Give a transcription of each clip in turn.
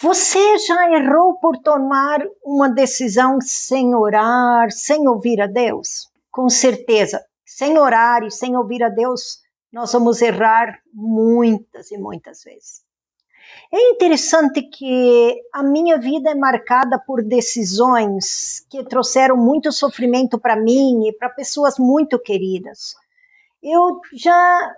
Você já errou por tomar uma decisão sem orar, sem ouvir a Deus? Com certeza, sem orar e sem ouvir a Deus, nós vamos errar muitas e muitas vezes. É interessante que a minha vida é marcada por decisões que trouxeram muito sofrimento para mim e para pessoas muito queridas. Eu já,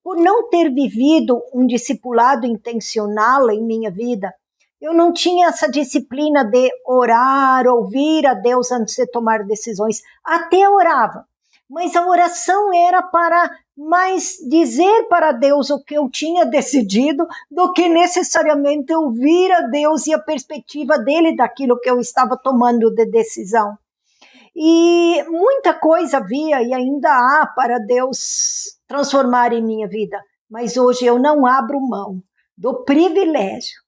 por não ter vivido um discipulado intencional em minha vida, eu não tinha essa disciplina de orar, ouvir a Deus antes de tomar decisões. Até orava, mas a oração era para mais dizer para Deus o que eu tinha decidido do que necessariamente ouvir a Deus e a perspectiva dele daquilo que eu estava tomando de decisão. E muita coisa havia e ainda há para Deus transformar em minha vida, mas hoje eu não abro mão do privilégio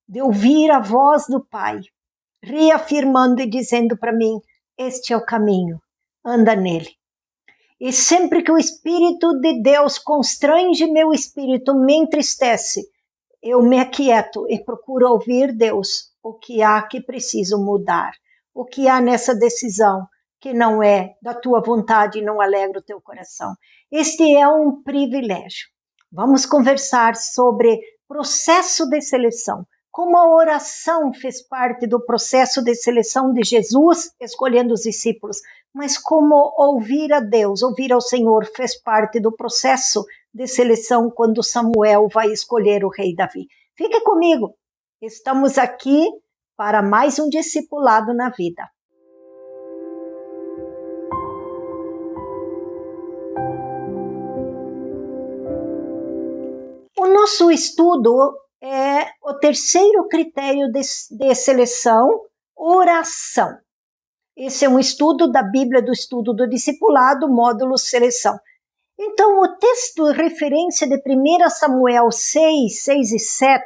de ouvir a voz do Pai, reafirmando e dizendo para mim, este é o caminho, anda nele. E sempre que o Espírito de Deus constrange meu espírito, me entristece, eu me aquieto e procuro ouvir Deus, o que há que preciso mudar, o que há nessa decisão que não é da tua vontade e não alegra o teu coração. Este é um privilégio. Vamos conversar sobre processo de seleção. Como a oração fez parte do processo de seleção de Jesus, escolhendo os discípulos, mas como ouvir a Deus, ouvir ao Senhor, fez parte do processo de seleção quando Samuel vai escolher o rei Davi. Fique comigo, estamos aqui para mais um discipulado na vida. O nosso estudo é o terceiro critério de seleção, oração. Esse é um estudo da Bíblia do Estudo do Discipulado, módulo seleção. Então, o texto referência de 1 Samuel 6, 6 e 7,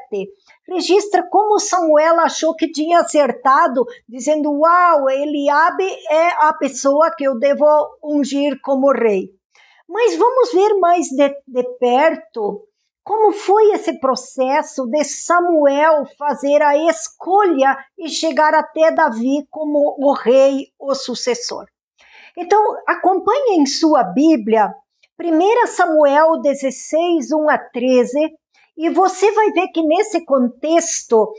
registra como Samuel achou que tinha acertado, dizendo, uau, Eliabe é a pessoa que eu devo ungir como rei. Mas vamos ver mais de perto como foi esse processo de Samuel fazer a escolha e chegar até Davi como o rei, o sucessor. Então, acompanhe em sua Bíblia 1 Samuel 16, 1 a 13, e você vai ver que nesse contexto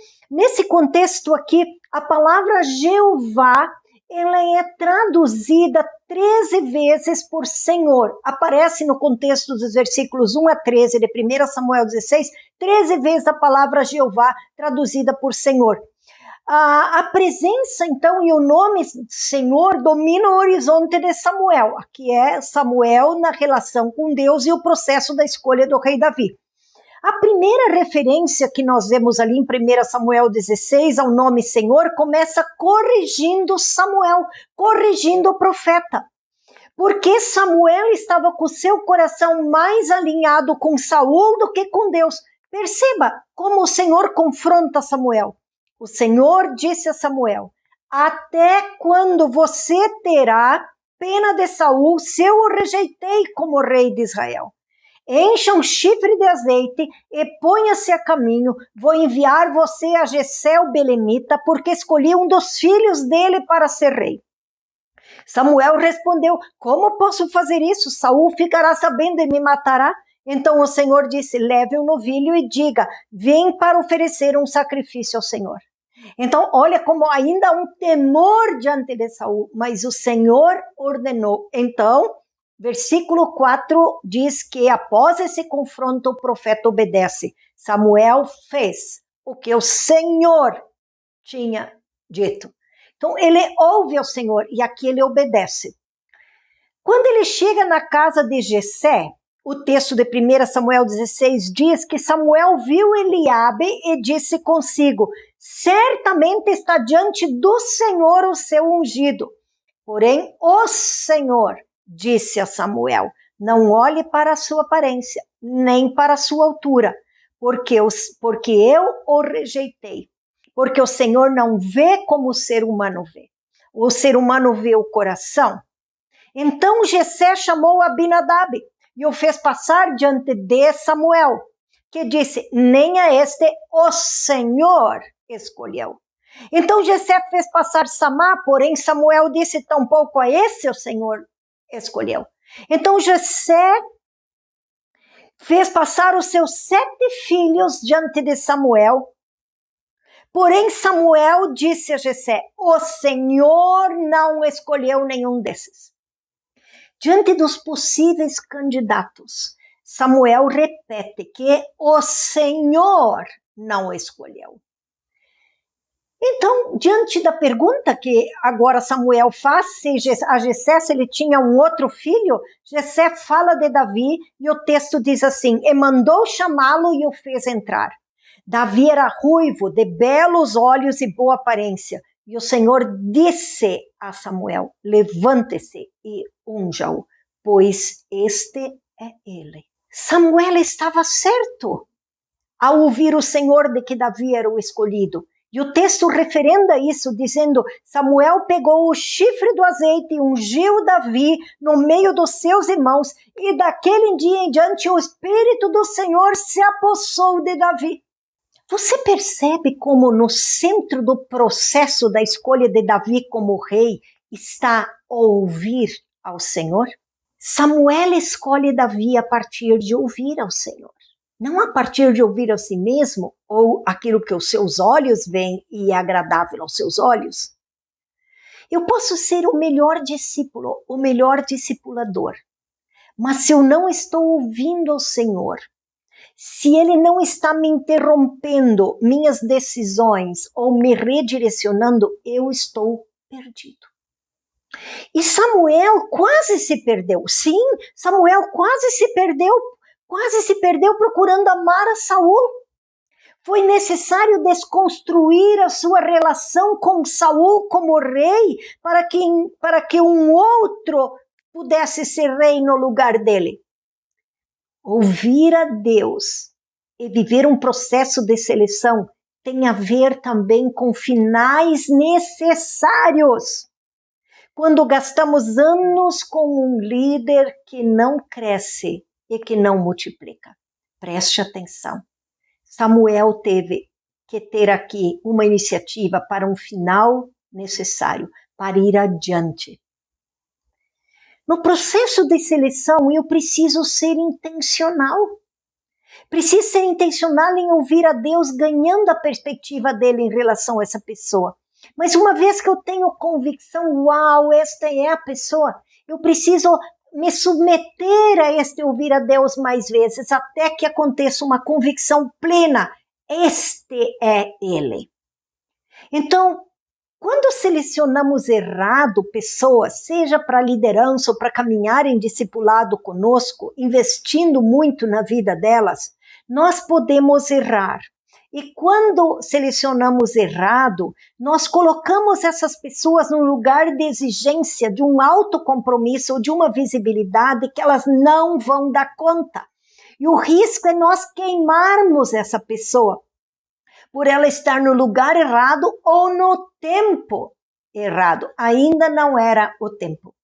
aqui, a palavra Jeová, ela é traduzida 13 vezes por Senhor. Aparece no contexto dos versículos 1 a 13 de 1 Samuel 16, 13 vezes a palavra Jeová traduzida por Senhor. A presença, então, e o nome Senhor domina o horizonte de Samuel. Aqui é Samuel na relação com Deus e o processo da escolha do rei Davi. A primeira referência que nós vemos ali em 1 Samuel 16 ao nome Senhor começa corrigindo Samuel, corrigindo o profeta. Porque Samuel estava com seu coração mais alinhado com Saul do que com Deus. Perceba como o Senhor confronta Samuel. O Senhor disse a Samuel, até quando você terá pena de Saul, se eu o rejeitei como rei de Israel? Encha um chifre de azeite e ponha-se a caminho, vou enviar você a Jessé o belemita, porque escolhi um dos filhos dele para ser rei. Samuel respondeu, como posso fazer isso? Saul ficará sabendo e me matará. Então o Senhor disse, leve um novilho e diga, vem para oferecer um sacrifício ao Senhor. Então, olha como ainda há um temor diante de Saul, mas o Senhor ordenou. Então, versículo 4 diz que após esse confronto, o profeta obedece. Samuel fez o que o Senhor tinha dito. Então, ele ouve ao Senhor e aqui ele obedece. Quando ele chega na casa de Jessé, o texto de 1 Samuel 16 diz que Samuel viu Eliabe e disse consigo, certamente está diante do Senhor o seu ungido. Porém, o Senhor disse a Samuel, não olhe para a sua aparência, nem para a sua altura, porque eu o rejeitei. Porque o Senhor não vê como o ser humano vê. O ser humano vê o coração. Então Jessé chamou Abinadab e o fez passar diante de Samuel. que disse, nem a este o Senhor escolheu. Então Jessé fez passar Samá, porém Samuel disse, tampouco a esse o Senhor escolheu. Então Jessé fez passar os seus 7 filhos diante de Samuel, porém Samuel disse a Jessé, o Senhor não escolheu nenhum desses. Diante dos possíveis candidatos, Samuel repete que o Senhor não escolheu. Então, diante da pergunta que agora Samuel faz a Jessé, se ele tinha um outro filho, Jessé fala de Davi e o texto diz assim, e mandou chamá-lo e o fez entrar. Davi era ruivo, de belos olhos e boa aparência. E o Senhor disse a Samuel, levante-se e unja-o, pois este é ele. Samuel estava certo ao ouvir o Senhor de que Davi era o escolhido. E o texto referenda isso, dizendo, Samuel pegou o chifre do azeite e ungiu Davi no meio dos seus irmãos, e daquele dia em diante o Espírito do Senhor se apossou de Davi. Você percebe como no centro do processo da escolha de Davi como rei está ouvir ao Senhor? Samuel escolhe Davi a partir de ouvir ao Senhor. Não a partir de ouvir a si mesmo, ou aquilo que os seus olhos veem e é agradável aos seus olhos. Eu posso ser o melhor discípulo, o melhor discipulador, mas se eu não estou ouvindo ao Senhor, se Ele não está me interrompendo minhas decisões ou me redirecionando, eu estou perdido. E Samuel quase se perdeu. Sim, Samuel quase se perdeu procurando amar a Saul. Foi necessário desconstruir a sua relação com Saul como rei para que um outro pudesse ser rei no lugar dele. Ouvir a Deus e viver um processo de seleção tem a ver também com finais necessários. Quando gastamos anos com um líder que não cresce e que não multiplica. Preste atenção. Samuel teve que ter aqui uma iniciativa para um final necessário, para ir adiante. No processo de seleção, eu preciso ser intencional. Preciso ser intencional em ouvir a Deus, ganhando a perspectiva dele em relação a essa pessoa. Mas uma vez que eu tenho convicção, uau, esta é a pessoa, eu preciso me submeter a este ouvir a Deus mais vezes, até que aconteça uma convicção plena. Este é ele. Então, quando selecionamos errado pessoas, seja para liderança ou para caminhar em discipulado conosco, investindo muito na vida delas, nós podemos errar. E quando selecionamos errado, nós colocamos essas pessoas num lugar de exigência, de um alto compromisso ou de uma visibilidade que elas não vão dar conta. E o risco é nós queimarmos essa pessoa por ela estar no lugar errado ou no tempo errado. Ainda não era o tempo.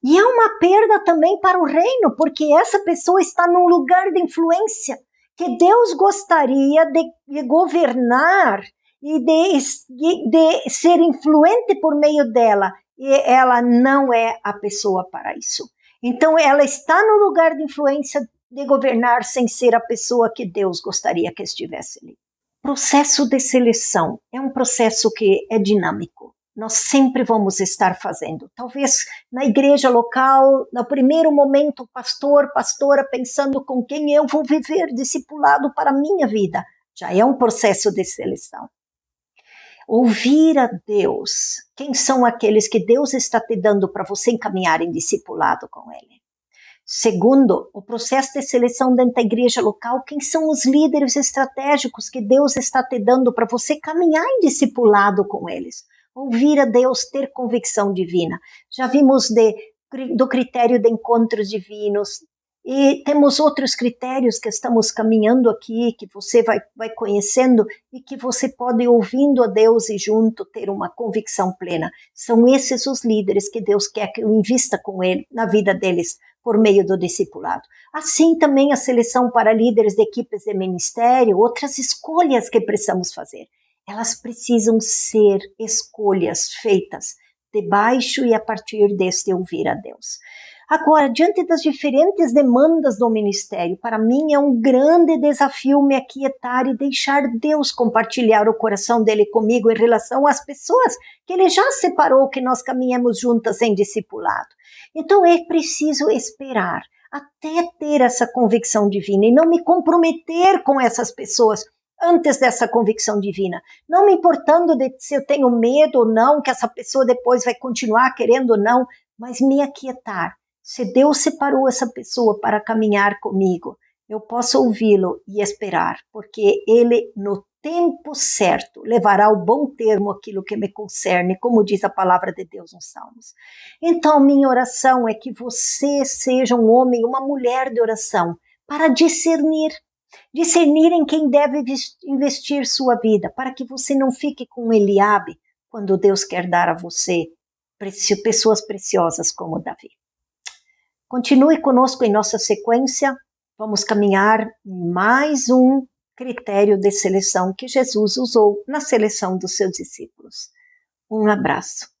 E é uma perda também para o reino, porque essa pessoa está num lugar de influência que Deus gostaria de governar e de ser influente por meio dela. E ela não é a pessoa para isso. Então, ela está no lugar de influência de governar sem ser a pessoa que Deus gostaria que estivesse ali. O processo de seleção é um processo que é dinâmico. Nós sempre vamos estar fazendo. Talvez na igreja local, no primeiro momento, pastor, pastora, pensando com quem eu vou viver discipulado para a minha vida. Já é um processo de seleção. Ouvir a Deus. Quem são aqueles que Deus está te dando para você encaminhar em discipulado com Ele? Segundo, o processo de seleção dentro da igreja local, quem são os líderes estratégicos que Deus está te dando para você caminhar em discipulado com eles? Ouvir a Deus, ter convicção divina. Já vimos do critério de encontros divinos, e temos outros critérios que estamos caminhando aqui, que você vai conhecendo e que você pode, ouvindo a Deus e junto, ter uma convicção plena. São esses os líderes que Deus quer que eu invista com ele, na vida deles, por meio do discipulado. Assim também a seleção para líderes de equipes de ministério, outras escolhas que precisamos fazer. Elas precisam ser escolhas feitas debaixo e a partir deste ouvir a Deus. Agora, diante das diferentes demandas do ministério, para mim é um grande desafio me aquietar e deixar Deus compartilhar o coração dele comigo em relação às pessoas que ele já separou, que nós caminhamos juntas em discipulado. Então é preciso esperar até ter essa convicção divina e não me comprometer com essas pessoas antes dessa convicção divina, não me importando de se eu tenho medo ou não, que essa pessoa depois vai continuar querendo ou não, mas me aquietar. Se Deus separou essa pessoa para caminhar comigo, eu posso ouvi-lo e esperar, porque Ele, no tempo certo, levará ao bom termo aquilo que me concerne, como diz a palavra de Deus nos Salmos. Então, minha oração é que você seja um homem, uma mulher de oração, para discernir em quem deve investir sua vida, para que você não fique com Eliabe, quando Deus quer dar a você pessoas preciosas como Davi. Continue conosco em nossa sequência, vamos caminhar em mais um critério de seleção que Jesus usou na seleção dos seus discípulos. Um abraço.